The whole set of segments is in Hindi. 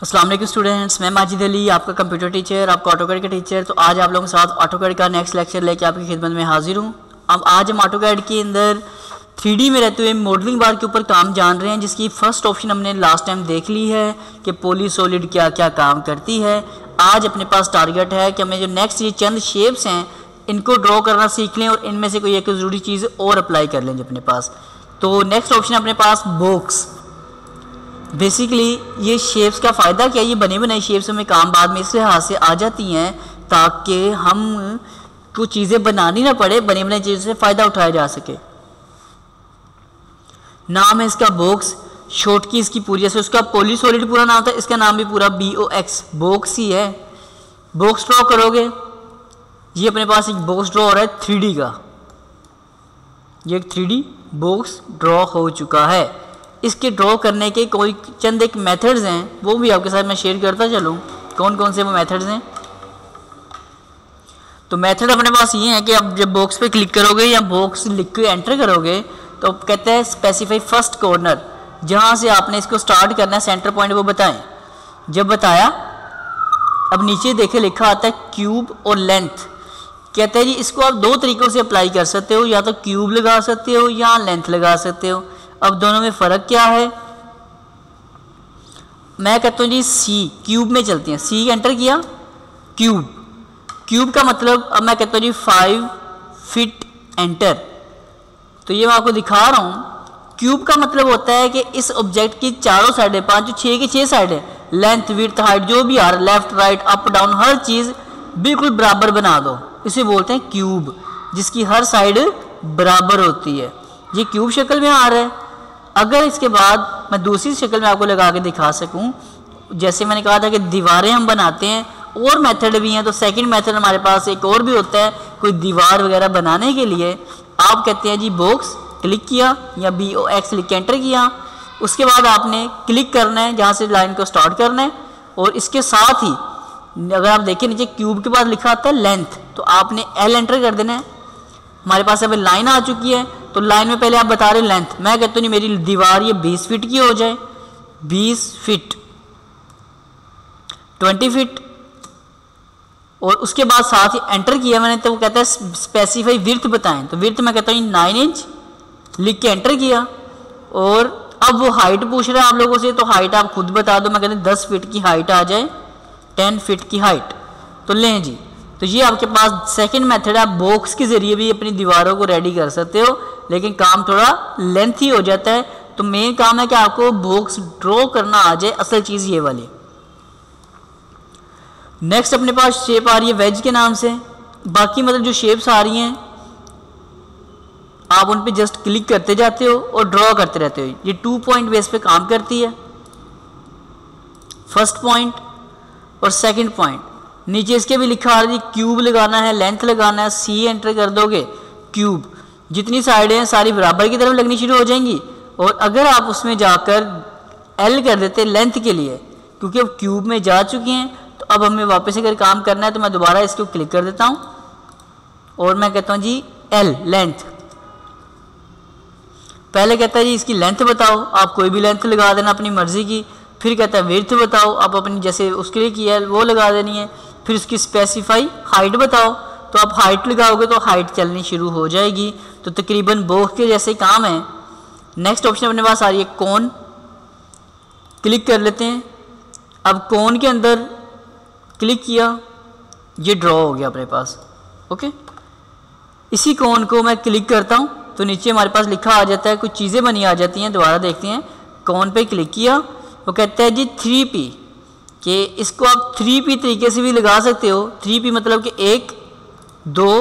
अस्सलाम वालेकुम स्टूडेंट्स, मैं माजिद अली आपका कंप्यूटर टीचर, आपका ऑटोकैड का टीचर। तो आज आप लोगों के साथ ऑटोकैड का नेक्स्ट लेक्चर लेके आपकी खिदमत में हाजिर हूँ। अब आज हम ऑटोकैड के अंदर 3D में रहते हुए मॉडलिंग बार के ऊपर काम जान रहे हैं, जिसकी फर्स्ट ऑप्शन हमने लास्ट टाइम देख ली है कि पॉलीसॉलिड क्या क्या काम करती है। आज अपने पास टारगेट है कि हमें जो नेक्स्ट ये चंद शेप्स हैं इनको ड्रॉ करना सीख लें और इनमें से कोई एक ज़रूरी चीज़ और अप्लाई कर लें जो अपने पास। तो नेक्स्ट ऑप्शन अपने पास बॉक्स। बेसिकली ये शेप्स का फ़ायदा क्या है, ये बनी बनाई शेप्स हमें काम बाद में इस लिहाज से आ जाती हैं ताकि हम कुछ चीज़ें बनानी ना पड़े, बनी बनाई चीज़ों से फ़ायदा उठाया जा सके। नाम है इसका बॉक्स, शॉर्ट की इसकी पूरी, जैसे उसका पॉलीसॉलिड पूरा नाम था, इसका नाम भी पूरा BOX बॉक्स ही है। बॉक्स ड्रॉ करोगे, ये अपने पास एक बॉक्स ड्रॉ हो रहा है 3D का, ये एक 3D बॉक्स ड्रॉ हो चुका है। इसके ड्रॉ करने के कोई चंद एक मेथड्स हैं, वो भी आपके साथ मैं शेयर करता चलूँ कौन कौन से वो मेथड्स हैं। तो मेथड अपने पास ये है कि आप जब बॉक्स पे क्लिक करोगे या बॉक्स लिख के एंटर करोगे तो कहते हैं स्पेसिफाई फर्स्ट कॉर्नर, जहाँ से आपने इसको स्टार्ट करना है सेंटर पॉइंट वो बताएं। जब बताया, अब नीचे देखे लिखा आता है क्यूब और लेंथ। कहते हैं जी इसको आप दो तरीक़ों से अप्लाई कर सकते हो, या तो क्यूब लगा सकते हो या लेंथ लगा सकते हो। अब दोनों में फ़र्क क्या है? मैं कहता हूँ जी सी, क्यूब में चलते हैं। सी एंटर किया, क्यूब, क्यूब का मतलब अब मैं कहता हूँ जी 5 फीट एंटर। तो ये मैं आपको दिखा रहा हूँ। क्यूब का मतलब होता है कि इस ऑब्जेक्ट की चारों साइडें, 5 6 की 6 साइडें, लेंथ विड्थ हाइट जो भी आ रहा है, लेफ्ट राइट अप डाउन हर चीज़ बिल्कुल बराबर बना दो, इसे बोलते हैं क्यूब, जिसकी हर साइड बराबर होती है। ये क्यूब शक्ल में आ रहा है। अगर इसके बाद मैं दूसरी शक्ल में आपको लगा के दिखा सकूं, जैसे मैंने कहा था कि दीवारें हम बनाते हैं, और मेथड भी हैं, तो सेकंड मेथड हमारे पास एक और भी होता है कोई दीवार वगैरह बनाने के लिए। आप कहते हैं जी बॉक्स, क्लिक किया या BOX लिख के एंटर किया, उसके बाद आपने क्लिक करना है जहाँ से लाइन को स्टार्ट करना है, और इसके साथ ही अगर आप देखें नीचे क्यूब के बाद लिखा आता है लेंथ, तो आपने L एंटर कर देना है। हमारे पास अब लाइन आ चुकी है, तो लाइन में पहले आप बता रहे हो लेंथ, मैं कहता हूँ नहीं मेरी दीवार ये 20 फीट की हो जाए, 20 फीट, 20 फीट, और उसके बाद साथ ही एंटर किया मैंने, तो वो कहता है स्पेसिफाई विड्थ बताएं, तो विड्थ मैं कहता हूँ 9 इंच लिख के एंटर किया। और अब वो हाइट पूछ रहा है आप लोगों से, तो हाइट आप खुद बता दो, मैं कहता हूँ 10 फीट की हाइट आ जाए, 10 फीट की हाइट। तो लें जी, तो ये आपके पास सेकंड मेथड है। आप बॉक्स के ज़रिए भी अपनी दीवारों को रेडी कर सकते हो, लेकिन काम थोड़ा लेंथ ही हो जाता है। तो मेन काम है कि आपको बॉक्स ड्रॉ करना आ जाए, असल चीज़ ये वाली। नेक्स्ट अपने पास शेप आ रही है वेज के नाम से। बाकी मतलब जो शेप्स आ रही हैं आप उन पे जस्ट क्लिक करते जाते हो और ड्रॉ करते रहते हो। ये 2 पॉइंट बेस पे काम करती है, फर्स्ट पॉइंट और सेकंड पॉइंट। नीचे इसके भी लिखा आ रही है क्यूब लगाना है, लेंथ लगाना है, सी एंटर कर दोगे, क्यूब, जितनी साइडें हैं सारी बराबर की तरफ लगनी शुरू हो जाएंगी। और अगर आप उसमें जाकर L कर देते लेंथ के लिए, क्योंकि अब क्यूब में जा चुकी हैं, तो अब हमें वापस अगर काम करना है तो मैं दोबारा इसको क्लिक कर देता हूँ और मैं कहता हूँ जी L लेंथ। पहले कहता है जी इसकी लेंथ बताओ, आप कोई भी लेंथ लगा देना अपनी मर्जी की। फिर कहता है विड्थ बताओ, आप अपनी जैसे उसके लिए की है वो लगा देनी है। फिर उसकी स्पेसिफाई हाइट बताओ, तो आप हाइट लगाओगे तो हाइट चलनी शुरू हो जाएगी। तो तकरीबन बॉक्स के जैसे काम है। नेक्स्ट ऑप्शन अपने पास आ रही है कोन, क्लिक कर लेते हैं। अब कोन के अंदर क्लिक किया, ये ड्रॉ हो गया अपने पास। ओके, इसी कोन को मैं क्लिक करता हूँ तो नीचे हमारे पास लिखा आ जाता है, कुछ चीज़ें बनी आ जाती हैं। दोबारा देखते हैं, कोन पे क्लिक किया, वो कहता है जी 3P, कि इसको आप 3P तरीके से भी लगा सकते हो। 3P मतलब कि 1 2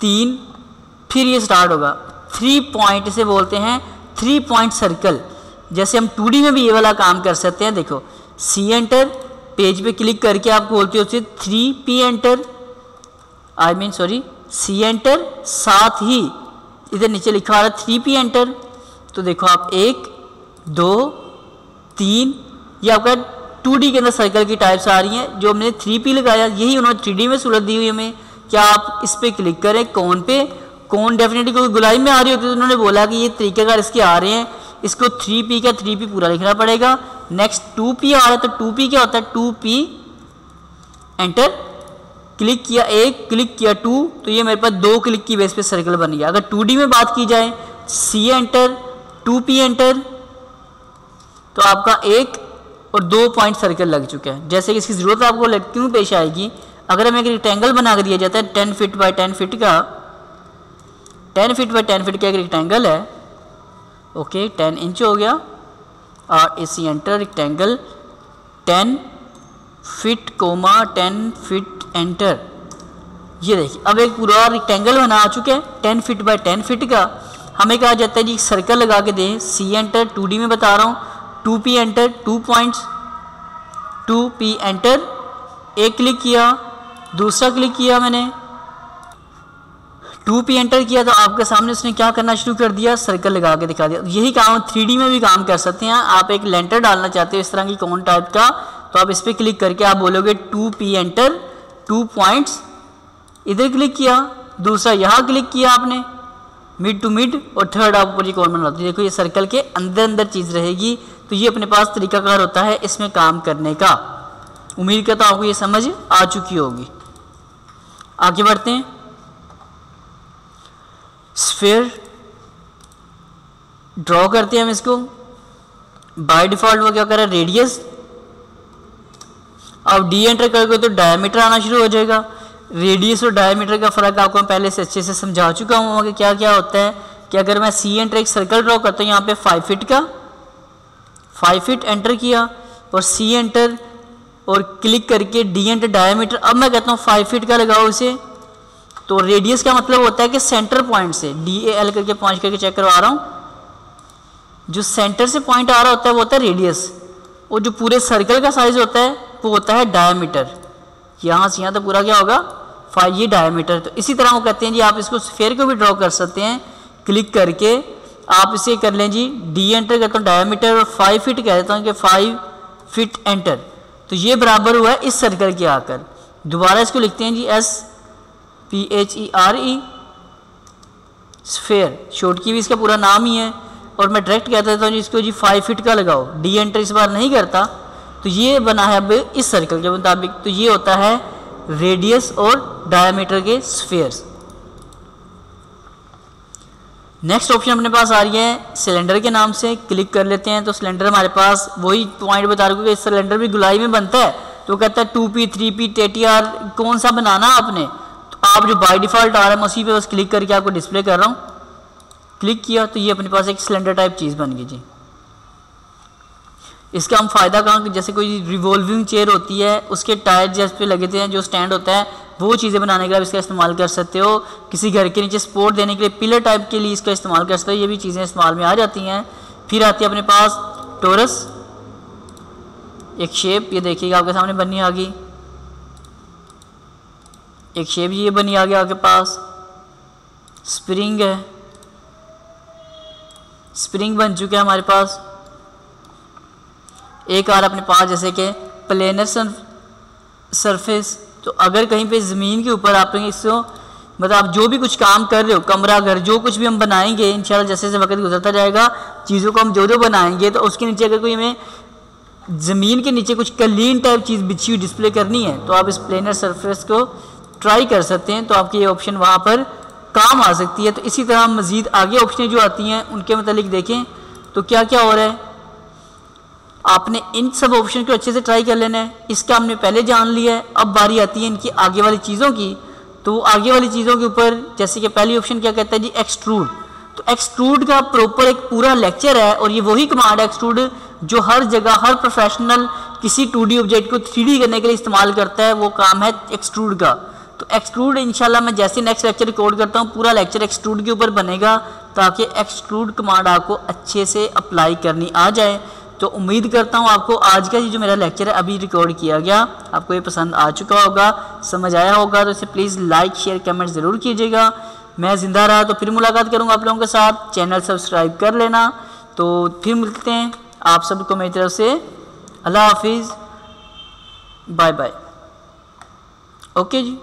3, फिर ये स्टार्ट होगा 3 पॉइंट, इसे बोलते हैं 3 पॉइंट सर्कल। जैसे हम 2D में भी ये वाला काम कर सकते हैं। देखो सी एंटर, पेज पे क्लिक करके आप बोलते हो उसे 3P एंटर, सी एंटर, साथ ही इधर नीचे लिखा आ रहा है 3P एंटर। तो देखो आप 1 2 3, ये आपका 2D के अंदर सर्कल की टाइप्स आ रही हैं। जो हमने 3P लगाया यही उन्होंने 3D में सूरत दी हुई हमें। क्या आप इस पर क्लिक करें कोन पे, कोन डेफिनेटली कोई गुलाई में आ रही होती है, तो उन्होंने बोला कि ये तरीक़ेकार इसके आ रहे हैं, इसको 3P का 3P पूरा लिखना पड़ेगा। नेक्स्ट 2p आ रहा है तो 2p क्या होता है 2p एंटर, क्लिक किया 1, क्लिक किया 2, तो ये मेरे पास 2 क्लिक की बेस पे सर्कल बन गया। अगर 2D में बात की जाए c एंटर 2p एंटर तो आपका 1 और 2 पॉइंट सर्कल लग चुका है। जैसे कि इसकी ज़रूरत आपको क्यों पेश आएगी, अगर हमें एक रेक्टेंगल बना कर दिया जाता है 10 फीट बाय 10 फीट का, 10 फीट बाय 10 फीट का एक रेक्टेंगल है, ओके 10 इंच हो गया, और इसी enter rectangle 10 feet comma 10 feet enter. ये देखिए अब एक पूरा रेक्टेंगल बना आ चुका है 10 फीट बाय 10 फीट का। हमें कहा जाता है जी सर्कल लगा के दें, सी एंटर 2D में बता रहा हूँ, 2p enter 2 points, 2p enter, एक क्लिक किया, दूसरा क्लिक किया मैंने, 2p एंटर किया तो आपके सामने उसने क्या करना शुरू कर दिया, सर्कल लगा के दिखा दिया। यही काम 3D में भी काम कर सकते हैं। आप एक लेंटर डालना चाहते हो इस तरह की कौन टाइप का, तो आप इस पर क्लिक करके आप बोलोगे 2p एंटर 2 पॉइंट्स, इधर क्लिक किया, दूसरा यहाँ क्लिक किया आपने, मिड टू मिड, और थर्ड आप ऊपर कौन बना दो। देखो ये सर्कल के अंदर अंदर चीज़ रहेगी। तो ये अपने पास तरीकाकार होता है इसमें काम करने का। उम्मीद करता हूँ आपको ये समझ आ चुकी होगी। आगे बढ़ते हैं। स्फीयर ड्रॉ करते हैं हम इसको। बाय डिफॉल्ट वो क्या कर रहा है रेडियस, अब डी एंटर करोगे तो डायमीटर आना शुरू हो जाएगा। रेडियस और डायमीटर का फ़र्क आपको मैं पहले से अच्छे से समझा चुका हूँ कि क्या क्या होता है। कि अगर मैं सी एंटर एक सर्कल ड्रॉ करता हूँ यहाँ पे 5 फीट का, 5 फीट एंटर किया और सी एंटर और क्लिक करके डी एंटर डायमीटर, अब मैं कहता हूँ 5 फीट का लगाओ इसे। तो रेडियस का मतलब होता है कि सेंटर पॉइंट से DAL करके पॉइंट करके चेक करवा रहा हूँ, जो सेंटर से पॉइंट आ रहा होता है वो होता है रेडियस, और जो पूरे सर्कल का साइज होता है वो होता है डायमीटर। यहाँ से यहाँ तो पूरा क्या होगा 5, ये डायमीटर। तो इसी तरह वो कहते हैं जी आप इसको स्फीयर को भी ड्रॉ कर सकते हैं। क्लिक करके आप इसे कर लें जी, डी एंटर करता हूँ डायमीटर और 5 फीट कह देता हूँ कि 5 फीट एंटर। तो ये बराबर हुआ है इस सर्कल के आकर। दोबारा इसको लिखते हैं जी SPHERE, स्फीयर, शॉर्ट की भी इसका पूरा नाम ही है। और मैं डायरेक्ट कह देता हूँ जी इसको जी 5 फीट का लगाओ, डी एंटर इस बार नहीं करता। तो ये बना है अब इस सर्कल के मुताबिक। तो ये होता है रेडियस और डायमीटर के स्फीयर्स। नेक्स्ट ऑप्शन अपने पास आ रही है सिलेंडर के नाम से। क्लिक कर लेते हैं तो सिलेंडर हमारे पास वही पॉइंट बता रहा हूँ कि सिलेंडर भी गुलाई में बनता है। तो कहता है 2p 3p TTR कौन सा बनाना आपने, तो आप जो बाय डिफ़ॉल्ट आ रहा है उसी पे बस क्लिक करके आपको डिस्प्ले कर रहा हूँ। क्लिक किया तो ये अपने पास एक सिलेंडर टाइप चीज़ बन गई जी। इसका हम फ़ायदा कहाँ कि जैसे कोई रिवॉल्विंग चेयर होती है उसके टायर जैसे पे लगे थे हैं, जो स्टैंड होता है, वो चीज़ें बनाने के लिए आप इसका इस्तेमाल कर सकते हो। किसी घर के नीचे सपोर्ट देने के लिए पिलर टाइप के लिए इसका इस्तेमाल कर सकते हो। ये भी चीज़ें इस्तेमाल में आ जाती हैं। फिर आती है अपने पास टोरस, एक शेप, ये देखिएगा आपके सामने बनी आ गई, एक शेप ये बनी आ गया आपके पास। स्प्रिंग है, स्प्रिंग बन चुका है हमारे पास। एक आ रहा अपने पास जैसे कि प्लेनर सरफेस। तो अगर कहीं पे ज़मीन के ऊपर आप इसको मतलब आप जो भी कुछ काम कर रहे हो, कमरा घर जो कुछ भी हम बनाएंगे इंशाल्लाह जैसे जैसे वक्त गुजरता जाएगा चीज़ों को हम जो जो बनाएंगे, तो उसके नीचे अगर कोई हमें ज़मीन के नीचे कुछ कलीन टाइप चीज़ बिछी हुई डिस्प्ले करनी है तो आप इस प्लेनर सरफेस को ट्राई कर सकते हैं। तो आपकी ये ऑप्शन वहाँ पर काम आ सकती है। तो इसी तरह मज़ीद आगे ऑप्शन जो आती हैं उनके मतलब देखें तो क्या क्या हो रहा है। आपने इन सब ऑप्शन को अच्छे से ट्राई कर लेना है। इसका हमने पहले जान लिया है। अब बारी आती है इनकी आगे वाली चीज़ों की। तो आगे वाली चीज़ों के ऊपर जैसे कि पहली ऑप्शन क्या कहता है जी एक्सट्रूड। तो एक्सट्रूड का प्रॉपर एक पूरा लेक्चर है और ये वही कमांड है एक्सट्रूड जो हर जगह हर प्रोफेशनल किसी 2D ऑब्जेक्ट को 3D करने के लिए इस्तेमाल करता है। वो काम है एक्सट्रूड का। तो एक्सट्रूड इंशाल्लाह मैं जैसे नेक्स्ट लेक्चर रिकॉर्ड करता हूँ पूरा लेक्चर एक्सट्रूड के ऊपर बनेगा ताकि एक्सट्रूड कमांड आपको अच्छे से अप्लाई करनी आ जाए। तो उम्मीद करता हूँ आपको आज का जो मेरा लेक्चर है अभी रिकॉर्ड किया गया आपको ये पसंद आ चुका होगा, समझ आया होगा। तो इसे प्लीज़ लाइक शेयर कमेंट ज़रूर कीजिएगा। मैं ज़िंदा रहा तो फिर मुलाकात करूँगा आप लोगों के साथ। चैनल सब्सक्राइब कर लेना। तो फिर मिलते हैं आप सबको मेरी तरफ से। अल्लाह हाफिज़, बाय बाय। ओके जी।